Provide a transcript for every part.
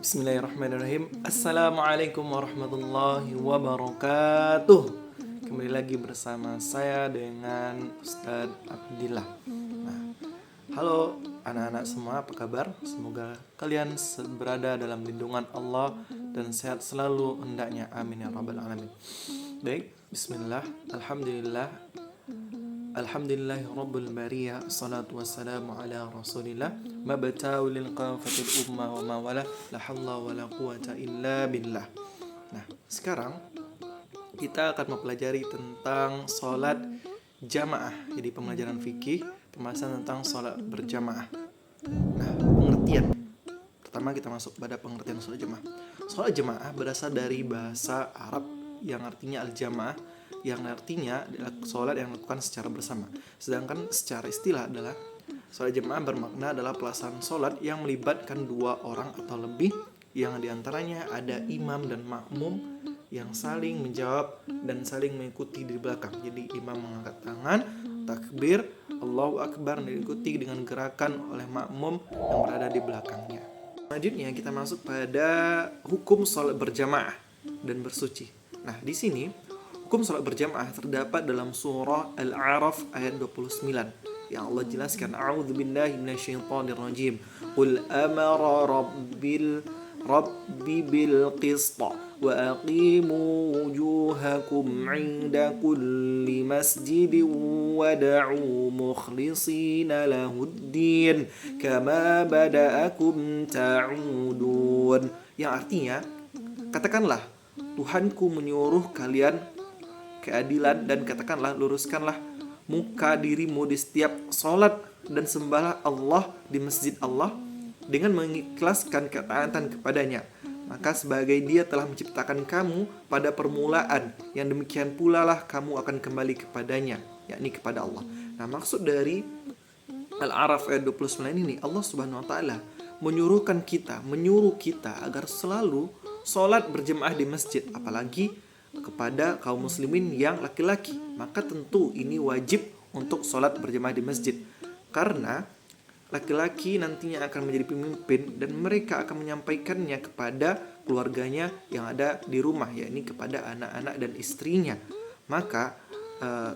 Bismillahirrahmanirrahim. Assalamualaikum warahmatullahi wabarakatuh. Kembali lagi bersama saya dengan Ustadz Abdillah. Halo anak-anak semua, apa kabar? Semoga kalian berada dalam lindungan Allah dan sehat selalu hendaknya. Amin ya rabbal alamin. Baik, bismillah. Alhamdulillahi rabbil bariyah. Salatu wassalamu ala rasulillah. Mabta'u lil qafatil ummah wa mawala. La hawla wa la quwata illa billah. Nah, sekarang kita akan mempelajari tentang sholat jamaah. Jadi pembelajaran fikih, pembahasan tentang sholat berjamaah. Nah, pengertian. Pertama kita masuk pada pengertian sholat jamaah. Sholat jamaah berasal dari bahasa Arab yang artinya al-jamaah, yang artinya adalah sholat yang dilakukan secara bersama. Sedangkan secara istilah adalah sholat jamaah bermakna adalah pelaksanaan sholat yang melibatkan dua orang atau lebih, yang diantaranya ada imam dan makmum yang saling menjawab dan saling mengikuti di belakang. Jadi imam mengangkat tangan, takbir, Allahu Akbar, dan diikuti dengan gerakan oleh makmum yang berada di belakangnya. Selanjutnya kita masuk pada hukum sholat berjamaah dan bersuci. Nah, di sini hukum sholat berjamaah terdapat dalam surah Al-A'raf ayat 29 yang Allah jelaskan, A'udzubillahi minasyaitonirrajim. Qul amara rabbi bil qist wa aqimu wujuhakum 'inda kulli masjidin wad'u mukhlishina lahuddin kama bada'akum ta'udun. Yang artinya, katakanlah, Tuhanku menyuruh kalian keadilan, dan katakanlah, luruskanlah muka dirimu di setiap sholat dan sembahlah Allah di masjid Allah dengan mengikhlaskan ketaatan kepadanya. Maka sebagai Dia telah menciptakan kamu pada permulaan, yang demikian pula lah kamu akan kembali kepadanya, yakni kepada Allah. Nah, maksud dari Al-A'raf ayat 29 ini, Allah Subhanahu wa taala menyuruh kita agar selalu sholat berjemaah di masjid, apalagi kepada kaum muslimin yang laki-laki. Maka tentu ini wajib untuk sholat berjemaah di masjid, karena laki-laki nantinya akan menjadi pemimpin dan mereka akan menyampaikannya kepada keluarganya yang ada di rumah, yakni kepada anak-anak dan istrinya. Maka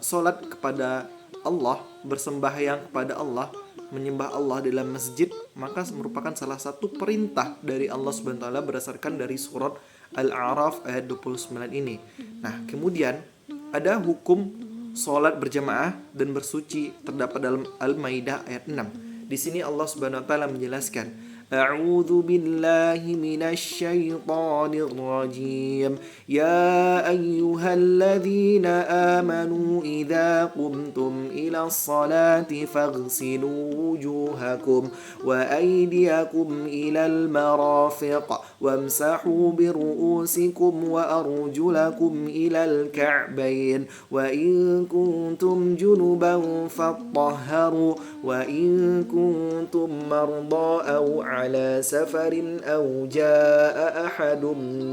sholat kepada Allah, bersembahyang kepada Allah, menyembah Allah dalam masjid, maka merupakan salah satu perintah dari Allah Subhanahu wa taala berdasarkan dari surat Al-A'raf ayat 29 ini. Nah, kemudian ada hukum sholat berjamaah dan bersuci terdapat dalam Al-Maidah ayat 6. Di sini Allah Subhanahu wa taala menjelaskan, A'udzu billahi minasyaitonir rajim. Ya ayyuhalladzina amanu idza qumtum ila sholati faghsilu wujuhakum wa aydiyakum ilal marafiq wamsahu biru'usikum wa arjulakum ilal ka'bayn wa in kuntum junuban fattahharu wa in kuntum marda aw على سفر أو جاء أحد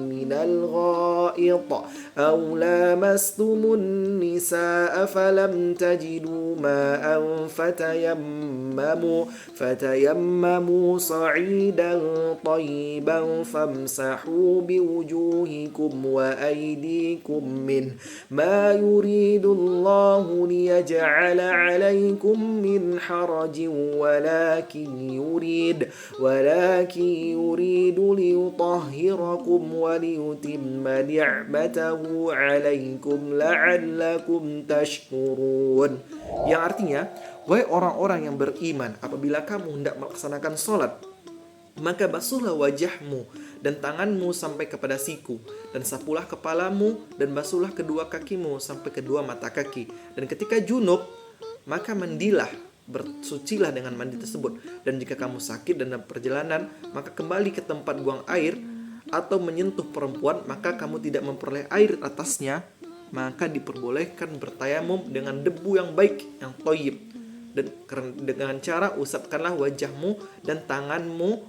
من الغائط أو لامستم النساء فلم تجدوا ماء فتيمموا صعيدا طيبا فامسحوا بوجوهكم وأيديكم منه ما يريد الله ليجعل عليكم من حرج ولكن يريد ليطهركم وليتم نعمته عليكم لعلكم تشكرون. Yang artinya, wahai orang-orang yang beriman, apabila kamu hendak melaksanakan sholat, maka basuhlah wajahmu dan tanganmu sampai kepada siku, dan sapulah kepalamu dan basuhlah kedua kakimu sampai kedua mata kaki. Dan ketika junub, maka mandilah, bersucilah dengan mandi tersebut. Dan jika kamu sakit dan dalam perjalanan, maka kembali ke tempat buang air atau menyentuh perempuan, maka kamu tidak memperoleh air atasnya, maka diperbolehkan bertayamum dengan debu yang baik, yang thayyib. Dan dengan cara usapkanlah wajahmu dan tanganmu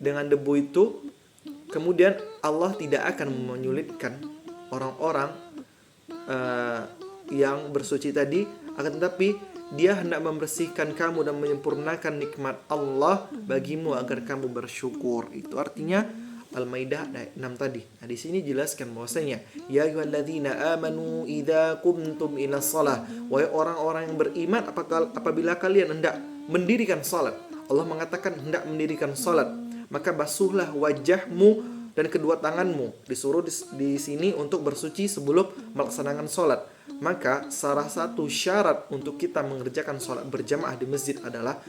dengan debu itu. Kemudian Allah tidak akan menyulitkan orang-orang yang bersuci tadi, akan tetapi Dia hendak membersihkan kamu dan menyempurnakan nikmat Allah bagimu agar kamu bersyukur. Itu artinya Al-Maidah ayat 6 tadi. Nah, di sini jelaskan bahwasanya ya ayyuhalladzina amanu idza qumtum ila shalah, wahai orang-orang yang beriman apabila kalian hendak mendirikan salat. Allah mengatakan hendak mendirikan salat, maka basuhlah wajahmu dan kedua tanganmu. Disuruh di sini untuk bersuci sebelum melaksanakan salat. Maka salah satu syarat untuk kita mengerjakan salat berjamaah di masjid adalah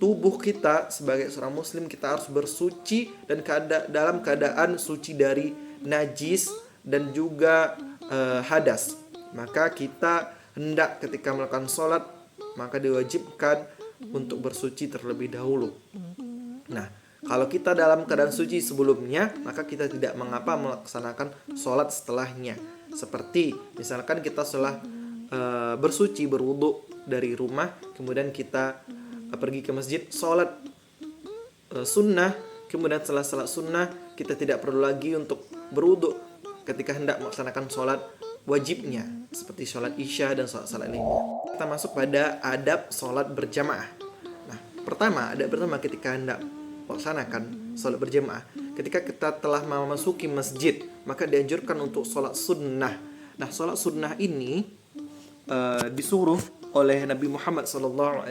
tubuh kita sebagai seorang muslim kita harus bersuci dan dalam keadaan suci dari najis dan juga hadas. Maka kita hendak ketika melakukan sholat maka diwajibkan untuk bersuci terlebih dahulu. Nah, kalau kita dalam keadaan suci sebelumnya, maka kita tidak mengapa melaksanakan sholat setelahnya. Seperti misalkan kita setelah bersuci berwudu dari rumah, kemudian kita pergi ke masjid, sholat sunnah, kemudian setelah sholat sunnah kita tidak perlu lagi untuk berwudu ketika hendak melaksanakan sholat wajibnya seperti sholat isya dan sholat lainnya. Kita masuk pada adab sholat berjamaah. Nah, adab pertama ketika hendak melaksanakan sholat berjamaah, ketika kita telah memasuki masjid maka dianjurkan untuk sholat sunnah. Nah, sholat sunnah ini disuruh oleh Nabi Muhammad SAW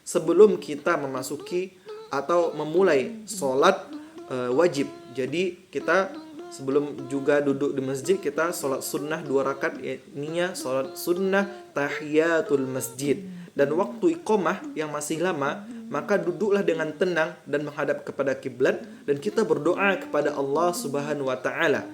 sebelum kita memasuki atau memulai sholat wajib. Jadi kita sebelum juga duduk di masjid kita sholat sunnah 2 rakaat, ininya sholat sunnah tahiyatul masjid. Dan waktu iqamah yang masih lama, maka duduklah dengan tenang dan menghadap kepada kiblat dan kita berdoa kepada Allah Subhanahu wa taala.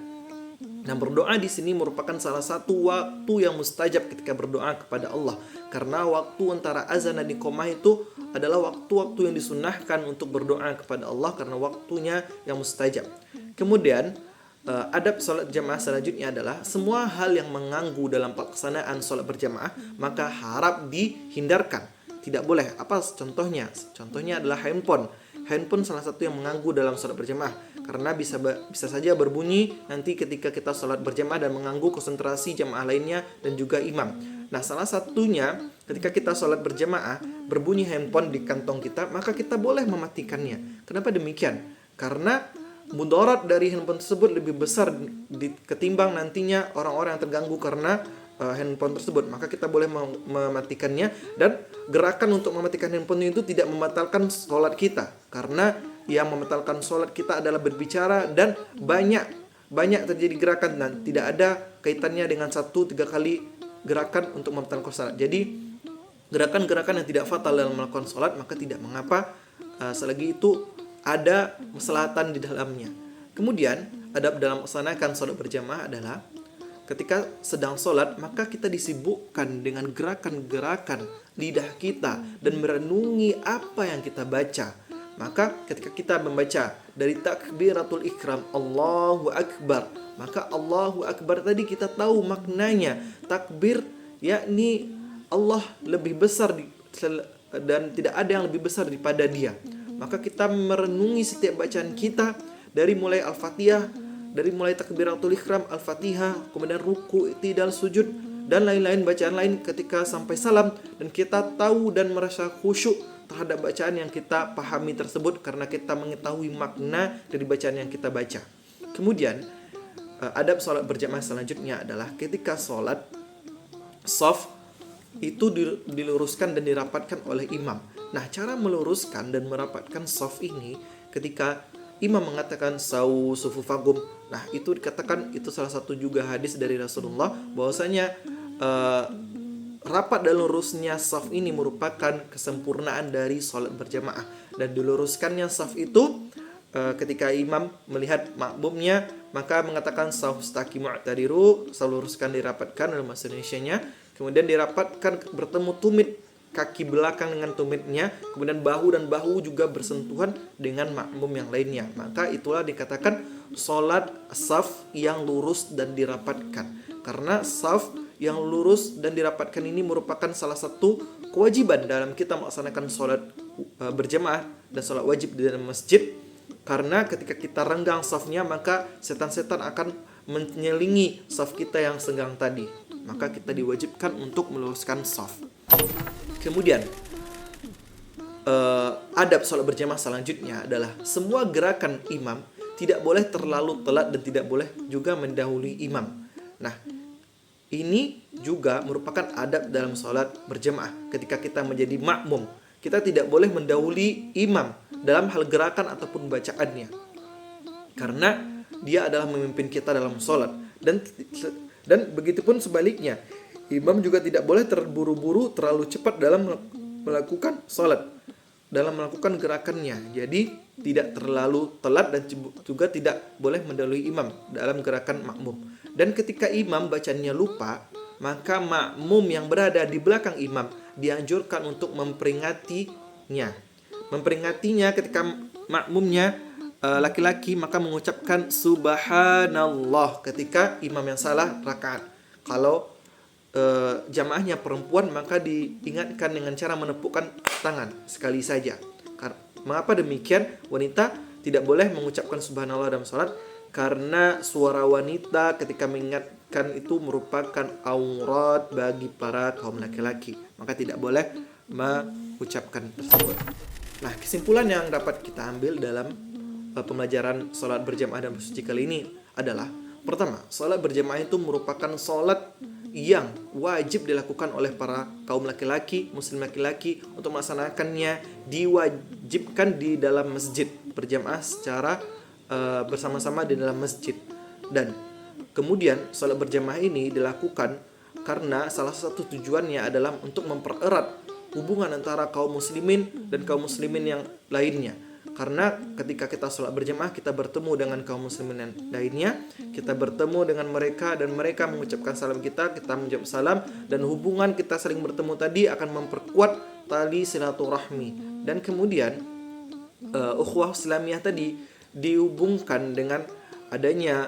Nah, berdoa di sini merupakan salah satu waktu yang mustajab ketika berdoa kepada Allah. Karena waktu antara azan dan iqamah itu adalah waktu-waktu yang disunnahkan untuk berdoa kepada Allah karena waktunya yang mustajab. Kemudian, adab sholat jamaah selanjutnya adalah semua hal yang mengganggu dalam pelaksanaan sholat berjamaah maka harap dihindarkan. Tidak boleh. Apa contohnya? Contohnya adalah handphone. Handphone salah satu yang mengganggu dalam sholat berjamaah karena bisa saja berbunyi nanti ketika kita sholat berjamaah dan mengganggu konsentrasi jamaah lainnya dan juga imam. Nah, salah satunya ketika kita sholat berjamaah berbunyi handphone di kantong kita, maka kita boleh mematikannya. Kenapa demikian? Karena mudarat dari handphone tersebut lebih besar ketimbang nantinya orang-orang yang terganggu karena handphone tersebut. Maka kita boleh mematikannya, dan gerakan untuk mematikan handphone itu tidak membatalkan sholat kita, karena yang membatalkan sholat kita adalah berbicara dan banyak terjadi gerakan dan tidak ada kaitannya dengan 1-3 kali gerakan untuk membatalkan sholat. Jadi gerakan-gerakan yang tidak fatal dalam melakukan sholat maka tidak mengapa selagi itu ada maslahatan di dalamnya. Kemudian adab dalam melaksanakan sholat berjamaah adalah ketika sedang sholat maka kita disibukkan dengan gerakan-gerakan lidah kita dan merenungi apa yang kita baca. Maka ketika kita membaca dari takbiratul ikram Allahu Akbar, maka Allahu Akbar tadi kita tahu maknanya. Takbir yakni Allah lebih besar dan tidak ada yang lebih besar daripada Dia. Maka kita merenungi setiap bacaan kita dari mulai Al-Fatihah, dari mulai takbiratul ikram, Al-Fatihah, kemudian ruku, i'tidal, sujud dan lain-lain bacaan lain ketika sampai salam, dan kita tahu dan merasa khusyuk terhadap bacaan yang kita pahami tersebut karena kita mengetahui makna dari bacaan yang kita baca. Kemudian adab sholat berjamaah selanjutnya adalah ketika sholat shaf itu diluruskan dan dirapatkan oleh imam. Nah, cara meluruskan dan merapatkan shaf ini ketika imam mengatakan sawu sufufakum. Nah, itu dikatakan itu salah satu juga hadis dari Rasulullah bahwasanya rapat dan lurusnya shaf ini merupakan kesempurnaan dari sholat berjamaah. Dan diluruskannya shaf itu ketika imam melihat makmumnya maka mengatakan shaf mustaqim mu'tadiru, luruskan dirapatkan dalam bahasa Indonesianya. Kemudian dirapatkan bertemu tumit kaki belakang dengan tumitnya, kemudian bahu dan bahu juga bersentuhan dengan makmum yang lainnya. Maka itulah dikatakan sholat shaf yang lurus dan dirapatkan. Karena shaf yang lurus dan dirapatkan ini merupakan salah satu kewajiban dalam kita melaksanakan sholat berjamaah dan sholat wajib di dalam masjid. Karena ketika kita renggang shafnya maka setan-setan akan menyelingi shaf kita yang senggang tadi. Maka kita diwajibkan untuk meluruskan shaf. Kemudian adab sholat berjamaah selanjutnya adalah semua gerakan imam tidak boleh terlalu telat dan tidak boleh juga mendahului imam. Nah, ini juga merupakan adab dalam sholat berjamaah. Ketika kita menjadi makmum, kita tidak boleh mendahului imam dalam hal gerakan ataupun bacaannya, karena dia adalah memimpin kita dalam sholat. Dan begitupun sebaliknya, imam juga tidak boleh terburu-buru terlalu cepat dalam melakukan sholat, dalam melakukan gerakannya. Jadi tidak terlalu telat dan juga tidak boleh mendahului imam dalam gerakan makmum. Dan ketika imam bacanya lupa, maka makmum yang berada di belakang imam dianjurkan untuk memperingatinya. Memperingatinya ketika makmumnya laki-laki, maka mengucapkan subhanallah ketika imam yang salah rakaat. Kalau jamaahnya perempuan, maka diingatkan dengan cara menepukkan tangan sekali saja. Mengapa demikian? Wanita tidak boleh mengucapkan subhanallah dalam sholat, karena suara wanita ketika mengingatkan itu merupakan aurat bagi para kaum laki-laki, maka tidak boleh mengucapkan tersebut. Nah, kesimpulan yang dapat kita ambil dalam pembelajaran sholat berjamaah dan bersuci kali ini adalah, pertama, sholat berjamaah itu merupakan sholat yang wajib dilakukan oleh para kaum laki-laki, muslim laki-laki. Untuk melaksanakannya diwajibkan di dalam masjid, berjamaah secara bersama-sama di dalam masjid. Dan kemudian sholat berjamaah ini dilakukan karena salah satu tujuannya adalah untuk mempererat hubungan antara kaum muslimin dan kaum muslimin yang lainnya. Karena ketika kita sholat berjamaah, kita bertemu dengan kaum muslimin yang lainnya, kita bertemu dengan mereka dan mereka mengucapkan salam kita menjawab salam, dan hubungan kita saling bertemu tadi akan memperkuat tali silaturahmi. Dan kemudian ukhuwah Islamiyah tadi dihubungkan dengan adanya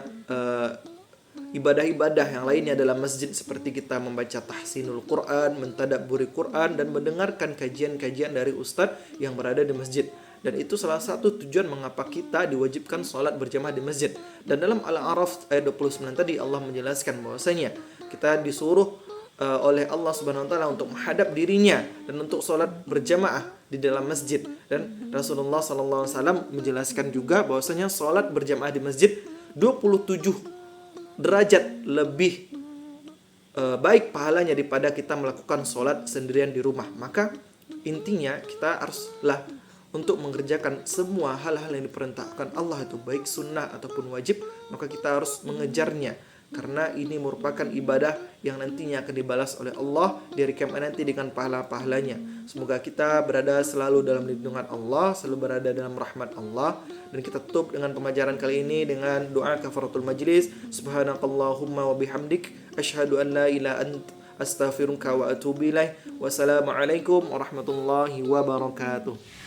ibadah-ibadah yang lainnya dalam masjid, seperti kita membaca tahsinul Quran, mentadabburi Quran, dan mendengarkan kajian-kajian dari ustadz yang berada di masjid. Dan itu salah satu tujuan mengapa kita diwajibkan sholat berjamaah di masjid. Dan dalam Al-A'raf ayat 29 tadi Allah menjelaskan bahwasanya kita disuruh oleh Allah Subhanahu wa taala untuk menghadap dirinya dan untuk sholat berjamaah di dalam masjid. Dan Rasulullah sallallahu alaihi wasallam menjelaskan juga bahwasanya sholat berjamaah di masjid 27 derajat lebih baik pahalanya daripada kita melakukan sholat sendirian di rumah. Maka intinya kita haruslah untuk mengerjakan semua hal-hal yang diperintahkan Allah itu, baik sunnah ataupun wajib, maka kita harus mengejarnya, karena ini merupakan ibadah yang nantinya akan dibalas oleh Allah di hari kiamat nanti dengan pahala-pahalanya. Semoga kita berada selalu dalam lindungan Allah, selalu berada dalam rahmat Allah. Dan kita tutup dengan pembelajaran kali ini dengan doa kafaratul majlis. Subhanakallahumma wa bihamdik, asyhadu an la ilaha illa anta, astaghfiruka wa atubu ilaik. Wassalamualaikum warahmatullahi wabarakatuh.